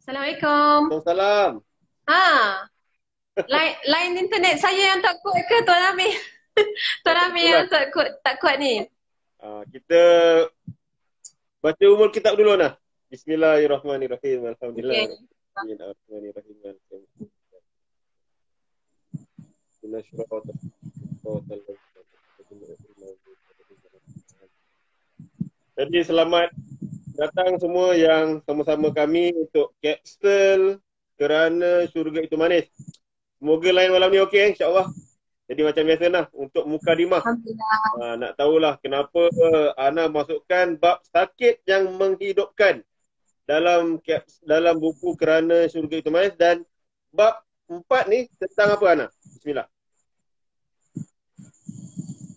Assalamualaikum. Waalaikumsalam. Ha, line internet saya yang tak kuat ke Tuan Amir? Tuan Amir Itulah. yang tak kuat ni. Kita baca umul kitab dulu nah. Bismillahirrahmanirrahim. Alhamdulillah. Okey. Bismillahirrahmanirrahim. Jadi selamat datang semua yang sama-sama kami untuk Capsule Kerana Syurga Itu Manis. Semoga lain malam ni okey insya-Allah. Jadi macam biasa lah untuk mukadimah. Alhamdulillah. Nak tahulah kenapa Ana masukkan bab sakit yang menghidupkan dalam buku Kerana Syurga Itu Manis, dan bab 4 ni tentang apa Ana? Bismillah.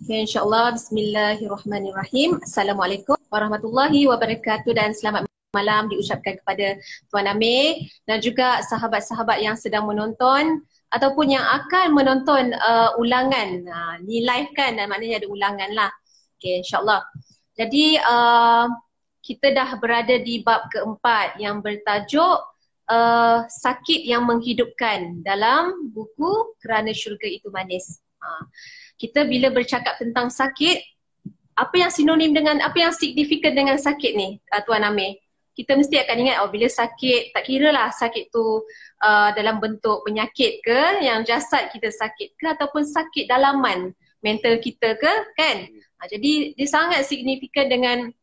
Okay, insyaAllah. Bismillahirrahmanirrahim. Assalamualaikum warahmatullahi wabarakatuh dan selamat malam diucapkan kepada Tuan Amir dan juga sahabat-sahabat yang sedang menonton ataupun yang akan menonton ulangan. Ni live kan, dan maknanya ada ulangan lah. Okay, insyaAllah. Jadi kita dah berada di bab keempat yang bertajuk sakit yang menghidupkan dalam buku Kerana Syurga Itu Manis. Kita bila bercakap tentang sakit, apa yang sinonim dengan, apa yang signifikan dengan sakit ni Tuan Amir? Kita mesti akan ingat, bila sakit, tak kira lah sakit tu dalam bentuk penyakit ke, yang jasad kita sakit ke, ataupun sakit dalaman mental kita ke, kan? Jadi dia sangat signifikan dengan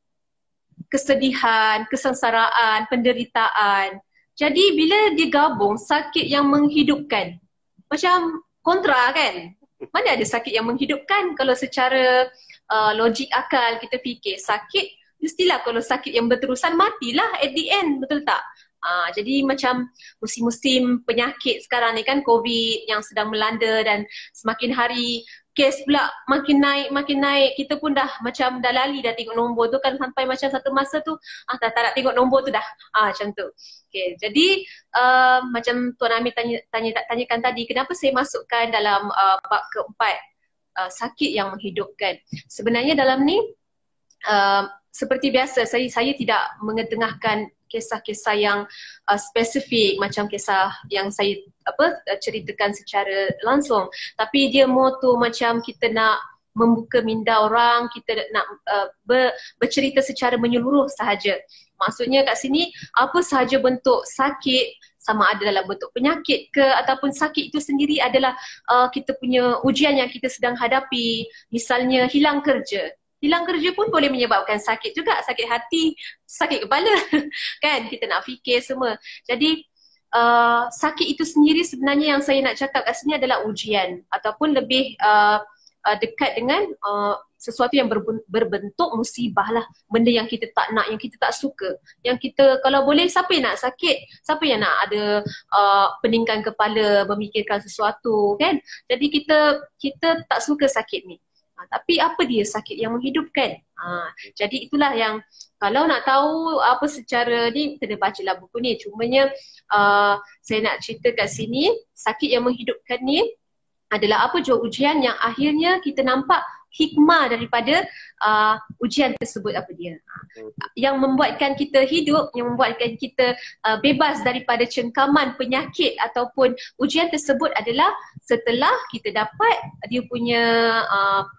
kesedihan, kesengsaraan, penderitaan. Jadi bila digabung sakit yang menghidupkan, macam kontra kan? Mana ada sakit yang menghidupkan? Kalau secara logik akal kita fikir sakit, mestilah kalau sakit yang berterusan matilah at the end, betul tak? Jadi macam musim-musim penyakit sekarang ni kan, COVID yang sedang melanda dan semakin hari kes pula makin naik. Kita pun dah macam dah lali dah tengok nombor tu kan, sampai macam satu masa tu tak nak tengok nombor tu dah. Macam tu. Okay, jadi macam Tuan Amir tanyakan tadi, kenapa saya masukkan dalam bab keempat sakit yang menghidupkan. Sebenarnya dalam ni seperti biasa saya tidak mengetengahkan kisah-kisah yang spesifik macam kisah yang saya ceritakan secara langsung, tapi dia more tu macam kita nak membuka minda orang, kita nak bercerita secara menyeluruh sahaja. Maksudnya kat sini apa sahaja bentuk sakit, sama ada dalam bentuk penyakit ke ataupun sakit itu sendiri adalah kita punya ujian yang kita sedang hadapi. Misalnya hilang kerja. Hilang kerja pun boleh menyebabkan sakit juga, sakit hati, sakit kepala kan, kita nak fikir semua. Jadi sakit itu sendiri sebenarnya yang saya nak cakap kat sini adalah ujian, ataupun lebih dekat dengan sesuatu yang berbentuk musibah lah, benda yang kita tak nak, yang kita tak suka, yang kita, kalau boleh siapa yang nak sakit, siapa yang nak ada peningkan kepala memikirkan sesuatu kan. Jadi kita tak suka sakit ni. Tapi apa dia sakit yang menghidupkan? Jadi itulah yang kalau nak tahu apa secara ni, kita bacalah buku ni. Cumanya saya nak cerita kat sini, sakit yang menghidupkan ni adalah apa jua ujian yang akhirnya kita nampak hikmah daripada ujian tersebut apa dia. Yang membuatkan kita hidup, yang membuatkan kita bebas daripada cengkaman penyakit ataupun ujian tersebut adalah setelah kita dapat dia punya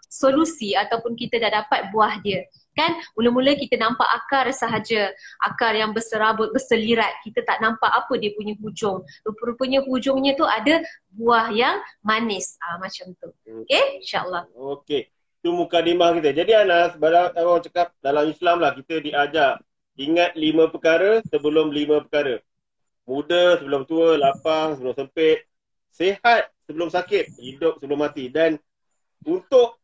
solusi ataupun kita dah dapat buah dia. Kan, mula-mula kita nampak akar sahaja, akar yang berserabut, berselirat, kita tak nampak apa dia punya hujung. Rupa-rupanya hujungnya tu ada buah yang manis, macam tu. Okay, insyaAllah. Okey, itu mukadimah kita. Jadi Anas, orang cakap dalam Islam lah, kita diajar ingat 5 perkara sebelum 5 perkara. Muda sebelum tua, lapang sebelum sempit, sihat sebelum sakit, hidup sebelum mati. Dan untuk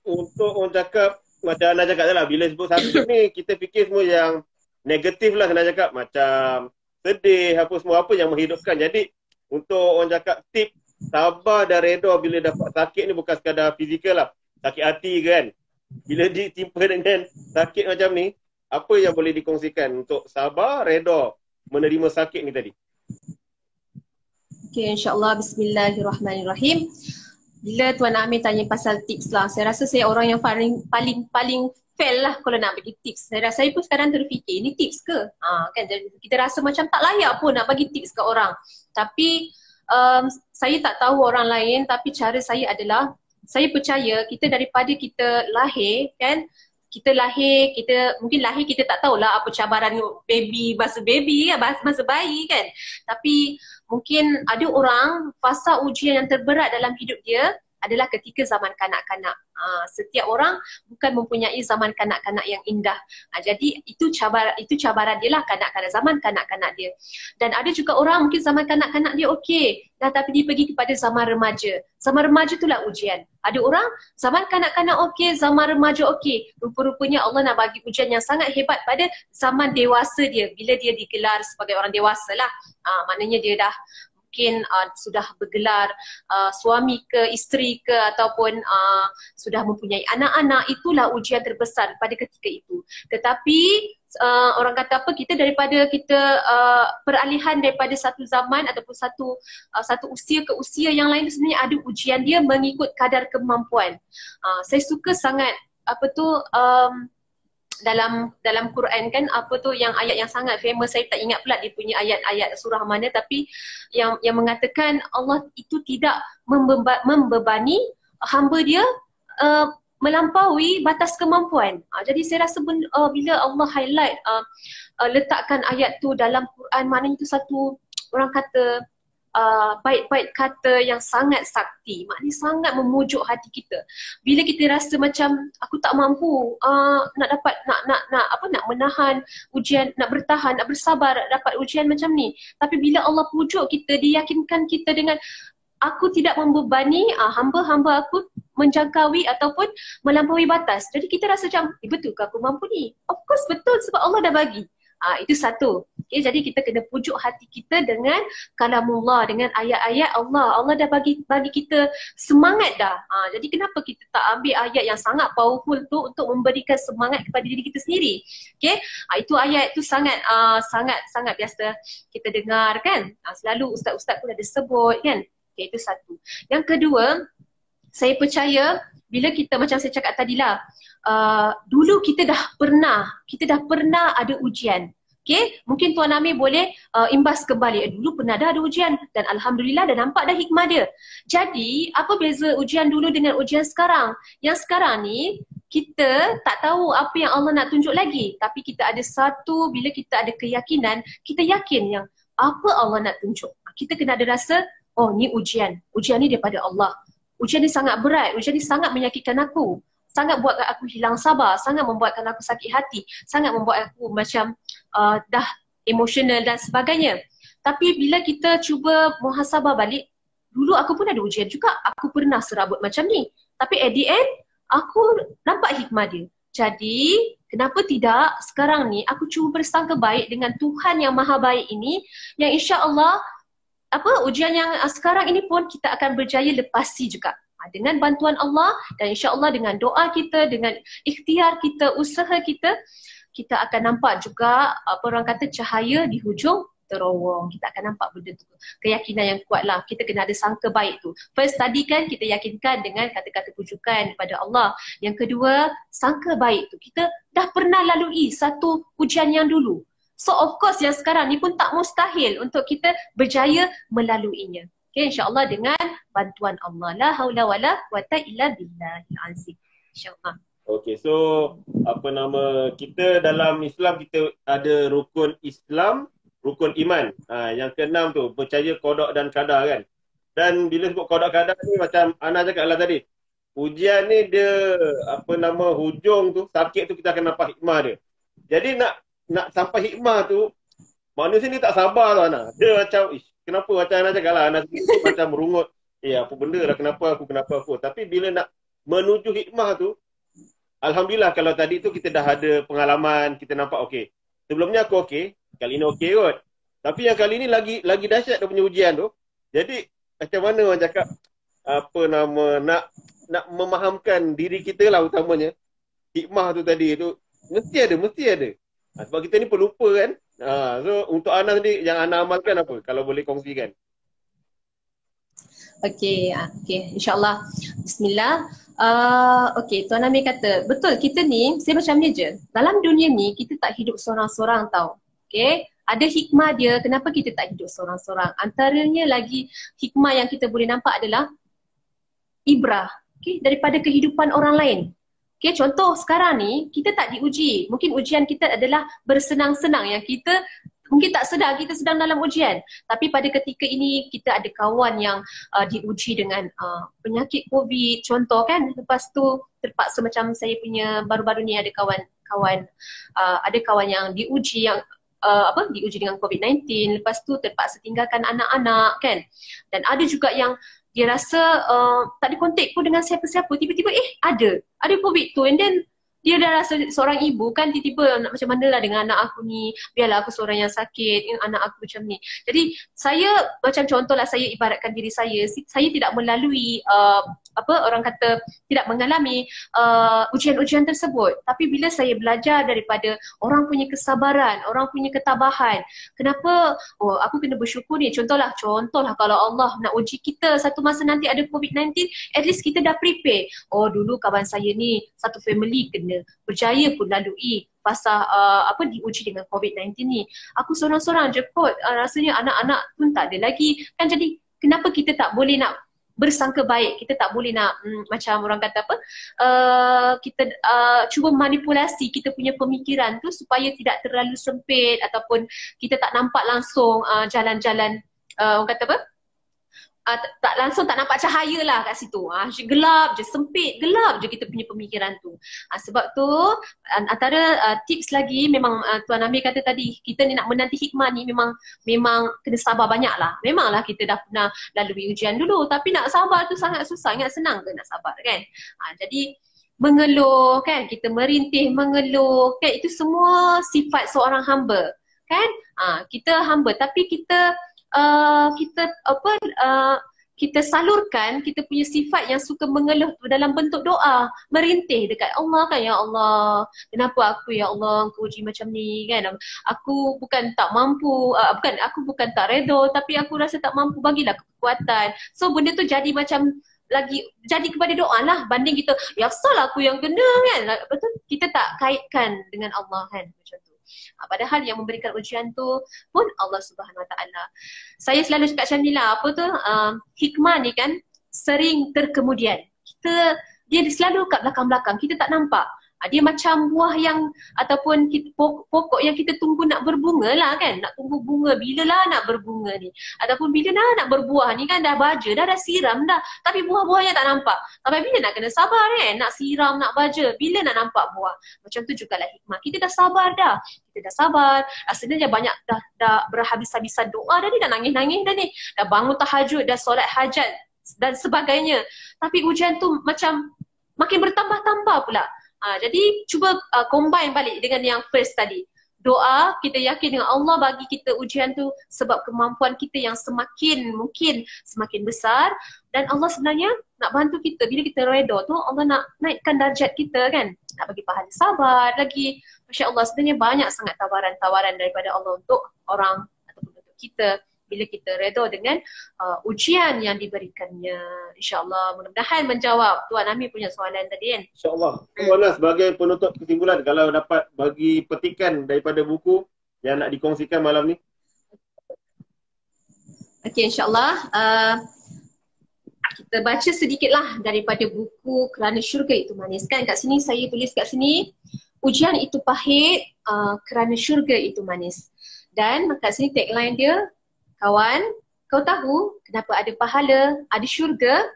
orang cakap, macam Ana cakap lah, bila sebut sakit ni kita fikir semua yang negatif lah, kena cakap macam sedih, apa semua, apa yang menghidupkan. Jadi untuk orang cakap tip sabar dan reda bila dapat sakit ni, bukan sekadar fizikal lah, sakit hati kan. Bila ditimpa dengan sakit macam ni, apa yang boleh dikongsikan untuk sabar, reda menerima sakit ni tadi? Okay, insyaAllah. Bismillahirrahmanirrahim. Bila Tuan Amir tanya pasal tips lah, saya rasa saya orang yang paling fail lah kalau nak bagi tips. Saya pun sekarang terfikir, ini tips ke? Kan kita rasa macam tak layak pun nak bagi tips ke orang. Tapi saya tak tahu orang lain, tapi cara saya adalah, saya percaya kita daripada kita lahir kan, kita lahir, mungkin lahir kita tak tahulah apa cabaran baby kan, masa bayi kan. Tapi mungkin ada orang fasa ujian yang terberat dalam hidup dia adalah ketika zaman kanak-kanak. Setiap orang bukan mempunyai zaman kanak-kanak yang indah. Jadi itu cabaran dia lah, kanak-kanak, zaman kanak-kanak dia. Dan ada juga orang mungkin zaman kanak-kanak dia okey, tapi dia pergi kepada zaman remaja. Zaman remaja itulah ujian. Ada orang zaman kanak-kanak okey, zaman remaja okey. Rupa-rupanya Allah nak bagi ujian yang sangat hebat pada zaman dewasa dia, bila dia digelar sebagai orang dewasa lah. Maknanya dia dah mungkin sudah bergelar suami ke, isteri ke, ataupun sudah mempunyai anak-anak. Itulah ujian terbesar pada ketika itu. Tetapi orang kata apa, kita daripada kita peralihan daripada satu zaman ataupun satu usia ke usia yang lain, sebenarnya ada ujian dia mengikut kadar kemampuan. Saya suka sangat apa tu dalam Quran kan, apa tu yang ayat yang sangat famous, saya tak ingat pula dia punya ayat surah mana, tapi yang mengatakan Allah itu tidak membebani hamba dia melampaui batas kemampuan. Jadi saya rasa bila Allah highlight letakkan ayat tu dalam Quran, maknanya itu satu, orang kata baik-baik kata yang sangat sakti, maknanya sangat memujuk hati kita. Bila kita rasa macam aku tak mampu nak dapat nak menahan ujian, nak bertahan, nak bersabar dapat ujian macam ni, tapi bila Allah pujuk kita, diyakinkan kita dengan aku tidak membebani hamba-hamba aku menjangkaui ataupun melampaui batas. Jadi kita rasa macam, betul ke aku mampu ni? Of course betul, sebab Allah dah bagi. Itu satu. Okay, jadi kita kena pujuk hati kita dengan kalamullah, dengan ayat-ayat Allah. Allah dah bagi kita semangat dah. Jadi kenapa kita tak ambil ayat yang sangat powerful tu untuk memberikan semangat kepada diri kita sendiri? Okay, itu ayat tu sangat biasa kita dengar kan. Selalu ustaz-ustaz pun ada sebut kan. Okay, itu satu. Yang kedua, saya percaya bila kita, macam saya cakap tadilah, dulu kita dah pernah ada ujian. Okay, mungkin Tuan Amir boleh imbas kembali. Dulu pernah ada ujian dan Alhamdulillah dah nampak dah hikmah dia. Jadi apa beza ujian dulu dengan ujian sekarang? Yang sekarang ni kita tak tahu apa yang Allah nak tunjuk lagi. Tapi kita ada satu, bila kita ada keyakinan, kita yakin yang apa Allah nak tunjuk. Kita kena ada rasa, oh ni ujian ni daripada Allah. Ujian ni sangat berat, ujian ni sangat menyakitkan aku. Sangat buatkan aku hilang sabar, sangat membuatkan aku sakit hati, sangat membuat aku macam dah emosional dan sebagainya. Tapi bila kita cuba muhasabah balik, dulu aku pun ada ujian juga, aku pernah serabut macam ni. Tapi at the end, aku nampak hikmah dia. Jadi, kenapa tidak sekarang ni aku cuba bersangka baik dengan Tuhan yang maha baik ini, yang insya-Allah ujian yang sekarang ini pun kita akan berjaya lepasi juga. Dengan bantuan Allah dan insya-Allah dengan doa kita, dengan ikhtiar kita, usaha kita, kita akan nampak juga orang kata cahaya di hujung terowong. Kita akan nampak benda tu. Keyakinan yang kuat lah. Kita kena ada sangka baik tu. First tadi kan kita yakinkan dengan kata-kata pujukan kepada Allah. Yang kedua, sangka baik tu. Kita dah pernah lalui satu ujian yang dulu. So of course yang sekarang ni pun tak mustahil untuk kita berjaya melaluinya. Okay, insya-Allah dengan bantuan Allah. La haula wala quwata illa billahil azim. Insya-Allah. Okay, so kita dalam Islam kita ada rukun Islam, rukun iman. Yang keenam tu percaya qada dan qadar kan. Dan bila sebut qada qadar ni macam Ana cakap lah tadi. Ujian ni dia hujung tu, sakit tu kita akan nampak hikmah dia. Jadi nak sampai hikmah tu, manusia ni tak sabar tu Ana. Dia macam, kenapa macam Ana cakap lah, Ana sikit macam merungut. Apa benda lah, kenapa aku. Tapi bila nak menuju hikmah tu, Alhamdulillah kalau tadi tu kita dah ada pengalaman, kita nampak okey. Sebelumnya aku okey, kali ni okey kot. Tapi yang kali ni lagi dahsyat dia punya ujian tu. Jadi macam mana orang cakap, nak memahamkan diri kita lah utamanya. Hikmah tu tadi tu, mesti ada. Sebab kita ni pelupa kan. So untuk Ana sendiri yang Ana amalkan apa? Kalau boleh kongsikan. Okey, okey, insyaAllah. Bismillah. Okey, Tuan Amir kata, betul kita ni, saya macam ni je. Dalam dunia ni, kita tak hidup seorang-seorang tau. Okey, ada hikmah dia, kenapa kita tak hidup seorang-seorang. Antaranya lagi hikmah yang kita boleh nampak adalah ibrah, daripada kehidupan orang lain. Contoh sekarang ni, kita tak diuji. Mungkin ujian kita adalah bersenang-senang yang kita mungkin tak sedar kita sedang dalam ujian. Tapi pada ketika ini kita ada kawan yang diuji dengan penyakit COVID contoh kan. Lepas tu terpaksa macam saya punya baru-baru ni ada kawan yang diuji yang diuji dengan COVID-19, lepas tu terpaksa tinggalkan anak-anak kan. Dan ada juga yang dia rasa tak ada kontak pun dengan siapa-siapa, tiba-tiba ada COVID tu, and then dia dah rasa seorang ibu kan, tiba-tiba nak macam mana lah dengan anak aku ni, biarlah aku seorang yang sakit, anak aku macam ni. Jadi saya macam contohlah, saya ibaratkan diri saya tidak melalui orang kata tidak mengalami ujian-ujian tersebut. Tapi bila saya belajar daripada orang punya kesabaran, orang punya ketabahan, kenapa aku kena bersyukur ni. Contohlah kalau Allah nak uji kita satu masa nanti ada COVID-19, at least kita dah prepare. Dulu kawan saya ni satu family kena, berjaya pun lalui pasal diuji dengan COVID-19 ni. Aku seorang-seorang je kot, rasanya anak-anak pun tak ada lagi kan. Jadi kenapa kita tak boleh nak bersangka baik, kita tak boleh nak macam orang kata kita cuba manipulasi kita punya pemikiran tu supaya tidak terlalu sempit, ataupun kita tak nampak langsung jalan-jalan orang kata tak langsung tak nampak cahaya lah kat situ. Gelap je, sempit, gelap je kita punya pemikiran tu. Sebab tu antara tips lagi memang Tuan Amir kata tadi, kita ni nak menanti hikmah ni memang kena sabar banyak lah. Memanglah kita dah pernah lalui ujian dulu, tapi nak sabar tu sangat susah, sangat senang ke nak sabar kan. Jadi mengeluh kan, kita merintih, mengeluh kan, itu semua sifat seorang hamba kan. Kita hamba tapi kita kita salurkan kita punya sifat yang suka mengeluh tu dalam bentuk doa, merintih dekat Allah kan. Ya Allah, kenapa aku ya Allah Engkau uji macam ni kan. Aku bukan tak mampu, aku bukan tak redha, tapi aku rasa tak mampu, bagilah kekuatan. So benda tu jadi macam jadi kepada doa lah, banding kita ya salah aku yang kena kan. Betul, kita tak kaitkan dengan Allah kan, macam tu. Padahal yang memberikan ujian tu pun Allah Subhanahu Wa Taala. Saya selalu cakap macam ni lah, hikmah ni kan sering terkemudian. Dia selalu kat belakang-belakang, kita tak nampak. Dia macam buah yang ataupun pokok yang kita tunggu nak berbunga lah kan. Nak tunggu bunga, bila lah nak berbunga ni, ataupun bila lah nak berbuah ni kan. Dah baja, dah siram dah, tapi buah-buahnya tak nampak. Sampai bila nak kena sabar kan, nak siram, nak baja, bila nak nampak buah. Macam tu jugalah hikmah. Kita dah sabar dah, rasanya banyak dah berhabis-habisan doa dah ni, dah nangis-nangis dah ni, dah bangun tahajud, dah solat hajat dan sebagainya, tapi ujian tu macam makin bertambah-tambah pula. Jadi cuba combine balik dengan yang first tadi. Doa, kita yakin dengan Allah bagi kita ujian tu sebab kemampuan kita yang semakin besar, dan Allah sebenarnya nak bantu kita. Bila kita redha tu, Allah nak naikkan darjat kita kan, nak bagi pahala sabar lagi. Masya Allah, sebenarnya banyak sangat tawaran-tawaran daripada Allah untuk orang ataupun untuk kita bila kita redha dengan ujian yang diberikannya. InsyaAllah mudah-mudahan menjawab Tuan Amir punya soalan tadi kan. InsyaAllah. Tuan, sebagai penutup kesimpulan, kalau dapat bagi petikan daripada buku yang nak dikongsikan malam ni. Okey, insyaAllah kita baca sedikitlah daripada buku Kerana Syurga Itu Manis kan. Kat sini saya tulis kat sini, ujian itu pahit, kerana syurga itu manis. Dan kat sini tagline dia, kawan, kau tahu kenapa ada pahala, ada syurga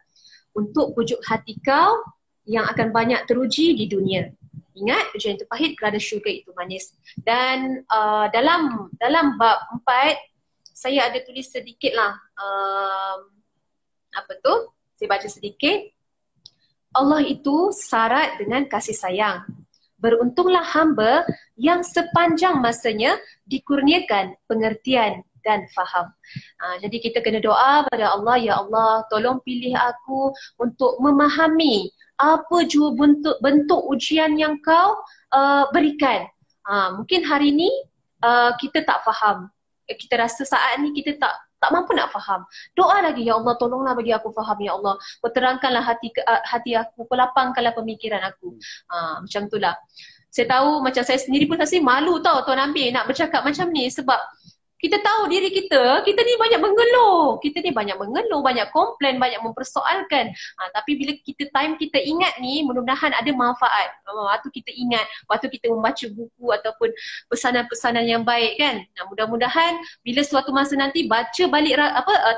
untuk pujuk hati kau yang akan banyak teruji di dunia. Ingat, ujian itu pahit kerana syurga itu manis. Dan dalam bab 4, saya ada tulis sedikit lah. Saya baca sedikit. Allah itu syarat dengan kasih sayang. Beruntunglah hamba yang sepanjang masanya dikurniakan pengertian dan faham. Jadi kita kena doa pada Allah, ya Allah tolong pilih aku untuk memahami apa jua bentuk ujian yang kau berikan. Mungkin hari ni kita tak faham. Kita rasa saat ni kita tak tak mampu nak faham. Doa lagi, ya Allah tolonglah bagi aku faham, ya Allah. Terangkanlah hati aku, pelapangkanlah pemikiran aku. Macam itulah. Saya tahu macam saya sendiri pun saya malu tau Tuan Amir nak bercakap macam ni sebab kita tahu diri kita ni banyak mengeluh. Kita ni banyak mengeluh, banyak komplain, banyak mempersoalkan. Tapi bila time kita ingat ni, mudah-mudahan ada manfaat. Waktu kita ingat, waktu kita membaca buku ataupun pesanan-pesanan yang baik kan. Mudah-mudahan bila suatu masa nanti baca balik,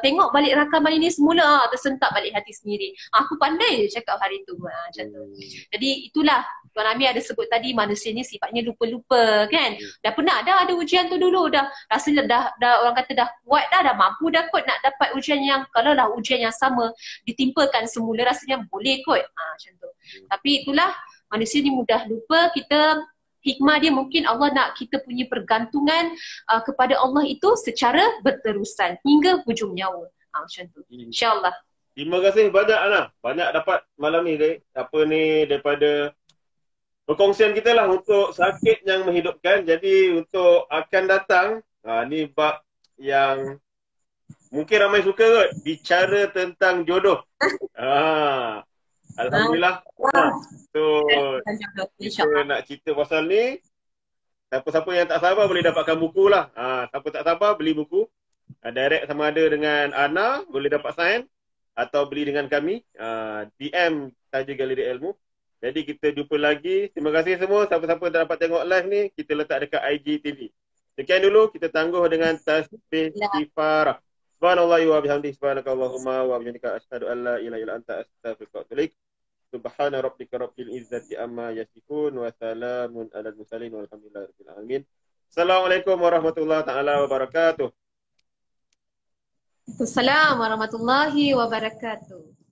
tengok balik rakaman ini semula, tersentak balik hati sendiri. Aku pandai je cakap hari tu. Macam tu. Jadi itulah Tuan Amir ada sebut tadi, manusia ni sifatnya lupa-lupa kan. Dah pernah dah ada ujian tu dulu, dah rasanya dah orang kata dah kuat dah mampu dah kot nak dapat ujian yang, kalau lah ujian yang sama ditimpakan semula rasanya boleh kot. Macam tu. Tapi itulah manusia ni mudah lupa. Kita hikmah dia mungkin Allah nak kita punya pergantungan kepada Allah itu secara berterusan hingga hujung nyawa. Macam tu. InsyaAllah. Terima kasih banyak Ana. Banyak dapat malam ni daripada perkongsian kita lah untuk sakit yang menghidupkan. Jadi untuk akan datang, ni bab yang mungkin ramai suka kot, bicara tentang jodoh. Alhamdulillah. So kita nak cerita pasal ni. Siapa-siapa yang tak sabar boleh dapatkan buku lah. Siapa tak sabar beli buku. Direct sama ada dengan Ana boleh dapat sign atau beli dengan kami. DM saja Galeri Ilmu. Jadi kita jumpa lagi. Terima kasih semua. Siapa-siapa tak dapat tengok live ni, kita letak dekat IGTV. Sekian dulu, kita tangguh dengan tasbih kifarah. Subhanallah wa bihamdihi, subhanakallahumma wa bihamdika, asyhadu an la ilaha illa anta, astaghfiruka wa atubu ilaik. Subhana rabbika rabbil izzati amma yasifun wa salamun alal mursalin walhamdulillahi rabbil alamin. Assalamualaikum warahmatullahi taala wabarakatuh. Assalamualaikum warahmatullahi wabarakatuh.